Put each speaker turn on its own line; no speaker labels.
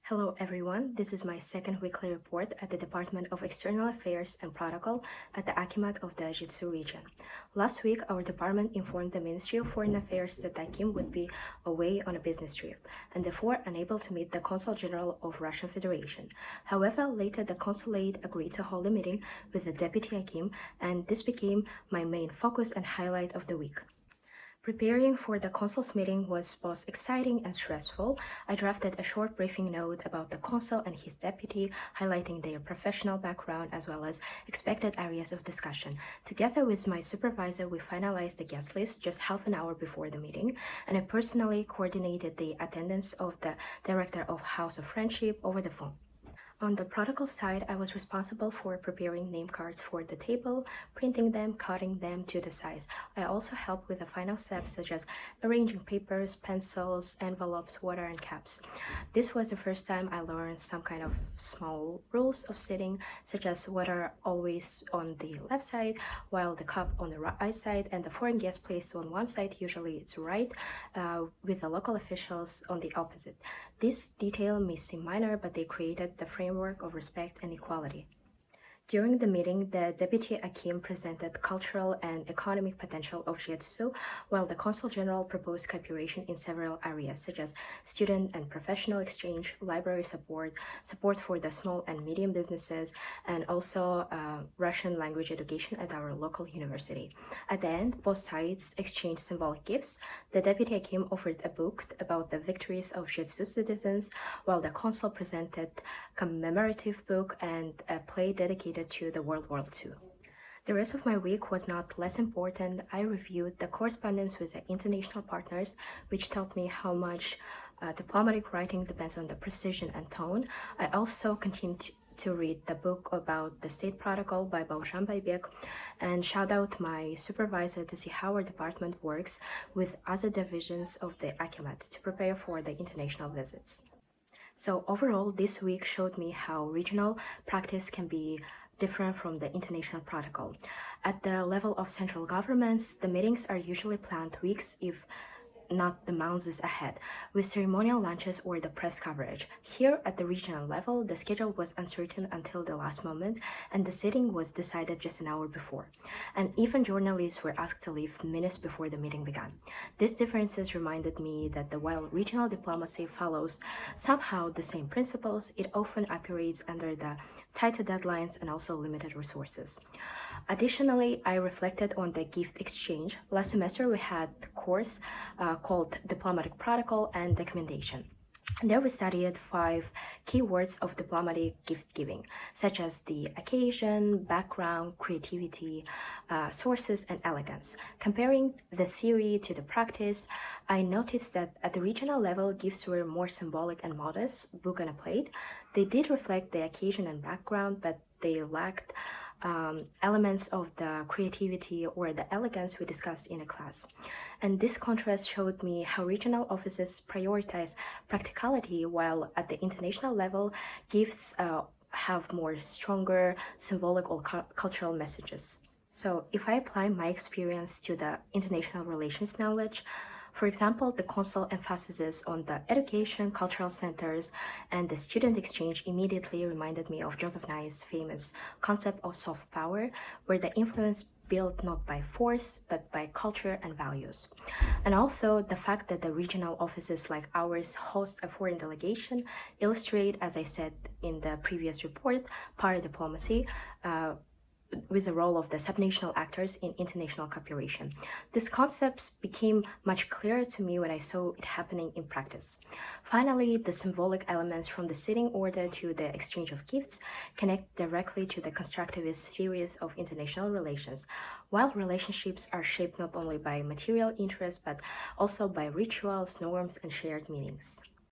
Hello everyone, this is my second weekly report at the Department of External Affairs and Protocol at the Akimat of the Jitsu region. Last week, our department informed the Ministry of Foreign Affairs that Akim would be away on a business trip and therefore unable to meet the Consul General of Russian Federation. However, later the consulate agreed to hold a meeting with the Deputy Akim, and this became my main focus and highlight of the week. Preparing for the consul's meeting was both exciting and stressful. I drafted a short briefing note about the consul and his deputy, highlighting their professional background as well as expected areas of discussion. Together with my supervisor, we finalized the guest list just half an hour before the meeting, and I personally coordinated the attendance of the Director of House of Friendship over the phone. On the protocol side, I was responsible for preparing name cards for the table, printing them, cutting them to the size. I also helped with the final steps such as arranging papers, pencils, envelopes, water, and caps. This was the first time I learned some kind of small rules of sitting, such as water always on the left side, while the cup on the right side, and the foreign guest placed on one side, usually it's right, with the local officials on the opposite. This detail may seem minor, but they created the framework of respect and equality. During the meeting, the Deputy Akim presented cultural and economic potential of Jiu-Jitsu, while the Consul General proposed cooperation in several areas, such as student and professional exchange, library support, support for the small and medium businesses, and also Russian language education at our local university. At the end, both sides exchanged symbolic gifts. The Deputy Akim offered a book about the victories of Jiu-Jitsu citizens, while the Consul presented a commemorative book and a play dedicated to the World War II. The rest of my week was not less important. I reviewed the correspondence with the international partners, which taught me how much diplomatic writing depends on the precision and tone. I also continued to read the book about the State Protocol by Baozhan Baybek, and shout out my supervisor to see how our department works with other divisions of the Akimat to prepare for the international visits. So overall, this week showed me how regional practice can be different from the international protocol. At the level of central governments, the meetings are usually planned weeks, if not the months ahead, with ceremonial lunches or the press coverage. Here at the regional level, the schedule was uncertain until the last moment, and the sitting was decided just an hour before. And even journalists were asked to leave minutes before the meeting began. These differences reminded me that while regional diplomacy follows somehow the same principles, it often operates under the tighter deadlines and also limited resources. Additionally, I reflected on the gift exchange. Last semester, we had a course called Diplomatic Protocol and Documentation. There we studied 5 keywords of diplomatic gift giving, such as the occasion, background, creativity, sources, and elegance. Comparing the theory to the practice, I noticed that at the regional level, gifts were more symbolic and modest, book on a plate. They did reflect the occasion and background, but they lacked elements of the creativity or the elegance we discussed in a class. And this contrast showed me how regional offices prioritize practicality, while at the international level, gifts have more stronger symbolic or cultural messages. So if I apply my experience to the international relations knowledge, for example, the consul emphasizes on the education, cultural centers, and the student exchange immediately reminded me of Joseph Nye's famous concept of soft power, where the influence built not by force, but by culture and values. And also, the fact that the regional offices like ours host a foreign delegation illustrate, as I said in the previous report, power diplomacy, with the role of the subnational actors in international cooperation. These concepts became much clearer to me when I saw it happening in practice. Finally, the symbolic elements from the sitting order to the exchange of gifts connect directly to the constructivist theories of international relations, while relationships are shaped not only by material interests but also by rituals, norms, and shared meanings.